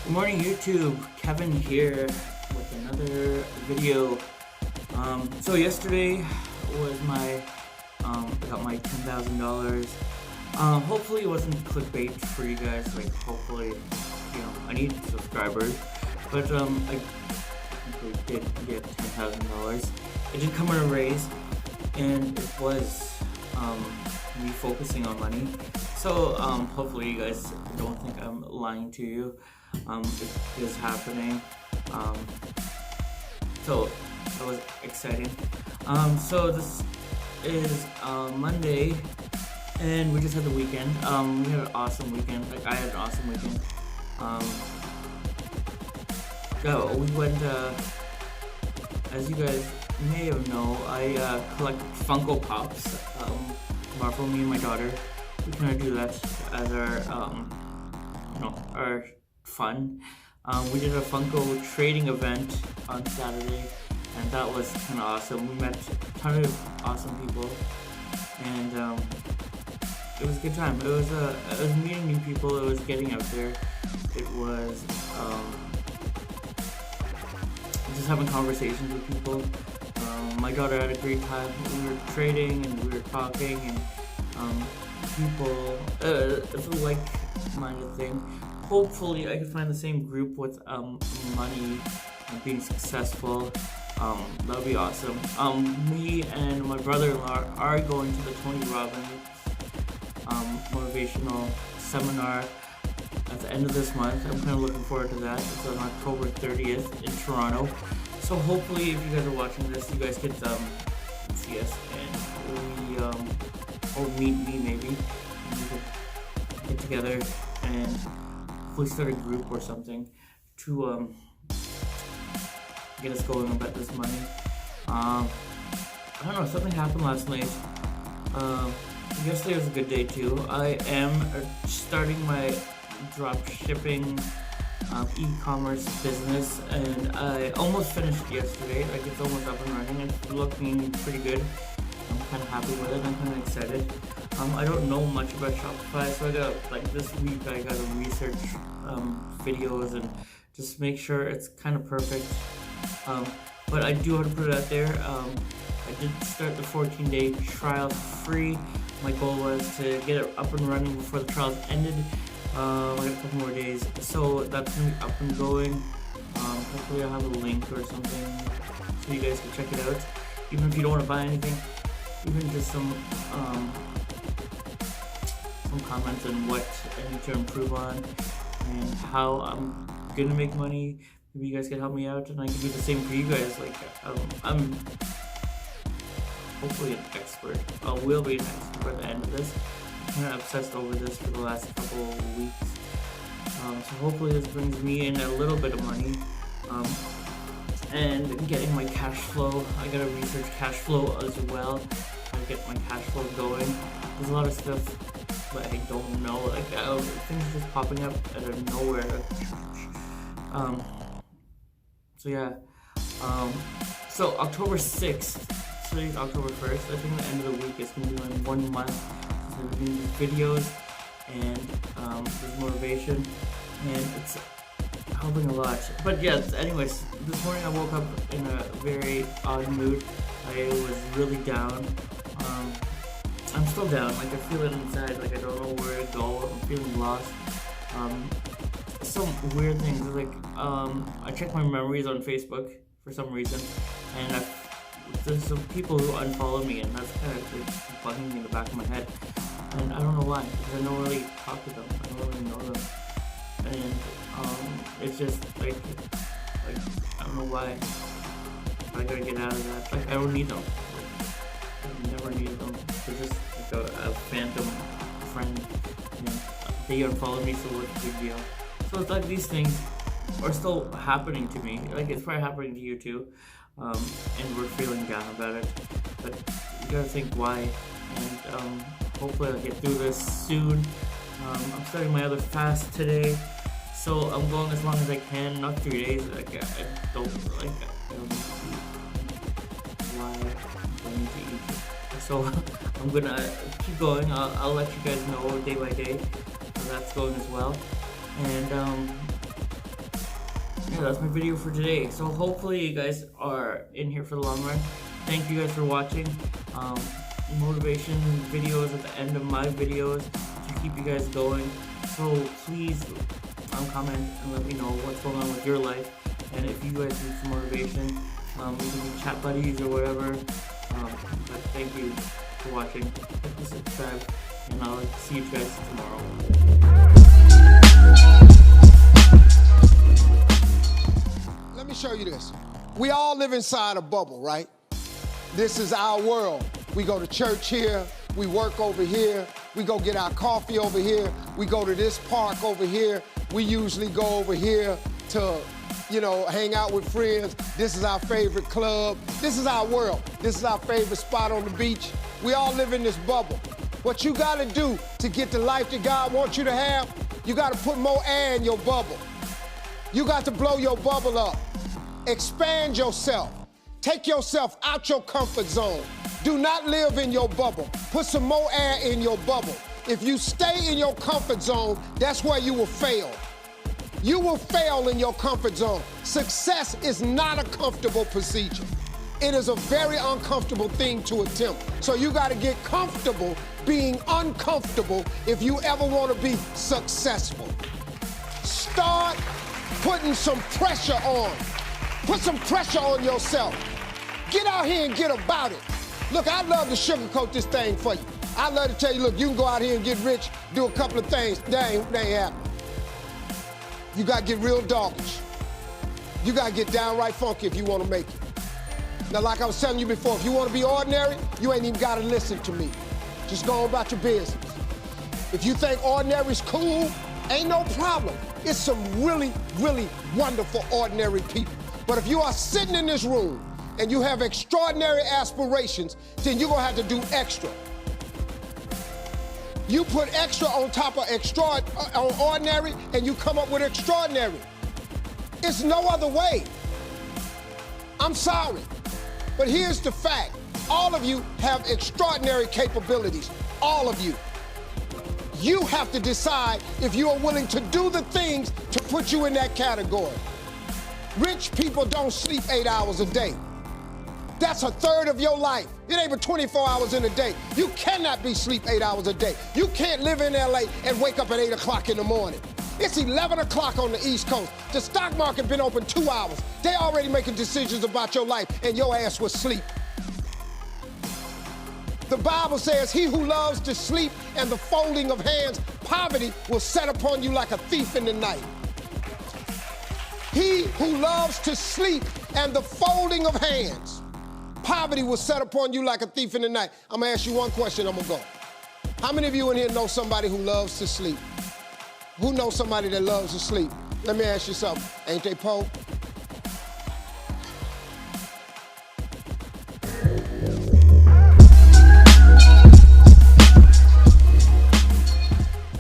Good morning, YouTube. Kevin here with another video. So yesterday was I got my $10,000. Hopefully it wasn't clickbait for you guys. Like, hopefully, I need subscribers, but I technically did get $10,000. It did come in a raise, and it was me focusing on money. So hopefully you guys don't think I'm lying to you. It is happening. Um, so that was exciting. So this is Monday, and we just had the weekend. We had an awesome weekend. Like, I had an awesome weekend. We went. As you guys may have known, I collect Funko Pops. Marvel, me and my daughter, we kind of do that as our fun. We did a Funko trading event on Saturday, and that was kind of awesome. We met a ton of awesome people, and it was a good time. It was meeting new people. It was getting out there. It was just having conversations with people. My daughter had a great time. We were trading and we were talking, and people, it's a like-minded thing. Hopefully I can find the same group with money and being successful. That would be awesome. Me and my brother-in-law are going to the Tony Robbins motivational seminar at the end of this month. I'm kind of looking forward to that. It's on October 30th in Toronto. So hopefully, if you guys are watching this, you guys could see us and or meet me maybe. And we could get together and hopefully start a group or something to get us going about this money. I don't know, something happened last night. Yesterday was a good day too. I am starting my drop shipping e-commerce business, and I almost finished yesterday. Like, it's almost up and running. It's looking pretty good. I'm kind of happy with it. I'm kind of excited. I don't know much about Shopify, so I got this week I got to research videos and just make sure it's kind of perfect. But I do have to put it out there. I did start the 14-day trial free. My goal was to get it up and running before the trials ended. I got a couple more days, so that's gonna be up and going. Hopefully I'll have a link or something so you guys can check it out. Even if you don't want to buy anything, even just some comments on what I need to improve on and how I'm gonna make money. Maybe you guys can help me out, and I can do the same for you guys. Like, I'm hopefully an expert. I will be an expert by the end of this. I'm kind of obsessed over this for the last couple of weeks. So hopefully this brings me in a little bit of money. And getting my cash flow. I gotta research cash flow as well. I get my cash flow going. There's a lot of stuff that I don't know. Like, things just popping up out of nowhere. So yeah. So October 6th. Today's October 1st. I think the end of the week is gonna be like 1 month. There's gonna be videos and there's motivation, and it's helping a lot. But yeah, anyways, this morning I woke up in a very odd mood. I was really down. I'm still down. Like, I feel it inside. Like, I don't know where to go. I'm feeling lost. Some weird things. Like, I check my memories on Facebook for some reason, and there's some people who unfollow me, and that's kind of bugging me in the back of my head. And I don't know why, because I don't really talk to them. I don't really know them. And it's just like I don't know why. I gotta get out of that. Like, I don't need them. Like, I never needed them. They're just like a phantom friend. And they unfollowed me, so what's the big deal? So it's like these things are still happening to me. Like, it's probably happening to you too. And we're feeling down about it. But you gotta think why. And hopefully I'll get through this soon. I'm starting my other fast today, so I'm going as long as I can, not 3 days. Like, I don't why I need to eat. So I'm gonna keep going. I'll let you guys know day by day how that's going as well. And that's my video for today. So hopefully you guys are in here for the long run. Thank you guys for watching. Motivation videos at the end of my videos to keep you guys going. So please comment and let me know what's going on with your life. And if you guys need some motivation, we can be chat buddies or whatever. But thank you for watching. Hit the subscribe, and I'll see you guys tomorrow. Let me show you this. We all live inside a bubble, right? This is our world. We go to church here, we work over here, we go get our coffee over here, we go to this park over here, we usually go over here to, hang out with friends. This is our favorite club. This is our world. This is our favorite spot on the beach. We all live in this bubble. What you gotta do to get the life that God wants you to have, you gotta put more air in your bubble. You got to blow your bubble up. Expand yourself. Take yourself out your comfort zone. Do not live in your bubble. Put some more air in your bubble. If you stay in your comfort zone, that's where you will fail. You will fail in your comfort zone. Success is not a comfortable procedure. It is a very uncomfortable thing to attempt. So you got to get comfortable being uncomfortable if you ever want to be successful. Start putting some pressure on. Put some pressure on yourself. Get out here and get about it. Look, I'd love to sugarcoat this thing for you. I'd love to tell you, look, you can go out here and get rich, do a couple of things. That ain't happening. You got to get real doggish. You got to get downright funky if you want to make it. Now, like I was telling you before, if you want to be ordinary, you ain't even got to listen to me. Just go on about your business. If you think ordinary's cool, ain't no problem. It's some really, really wonderful ordinary people. But if you are sitting in this room and you have extraordinary aspirations, then you're gonna have to do extra. You put extra on top of on ordinary, and you come up with extraordinary. It's no other way. I'm sorry, but here's the fact. All of you have extraordinary capabilities, all of you. You have to decide if you are willing to do the things to put you in that category. Rich people don't sleep 8 hours a day. That's a third of your life. It ain't but 24 hours in a day. You cannot be sleep 8 hours a day. You can't live in LA and wake up at 8 o'clock in the morning. It's 11 o'clock on the East Coast. The stock market been open 2 hours. They already making decisions about your life, and your ass was asleep. The Bible says, he who loves to sleep and the folding of hands, poverty will set upon you like a thief in the night. He who loves to sleep and the folding of hands, poverty will set upon you like a thief in the night. I'm gonna ask you one question, I'm gonna go. How many of you in here know somebody who loves to sleep? Who knows somebody that loves to sleep? Let me ask you something. Ain't they poor?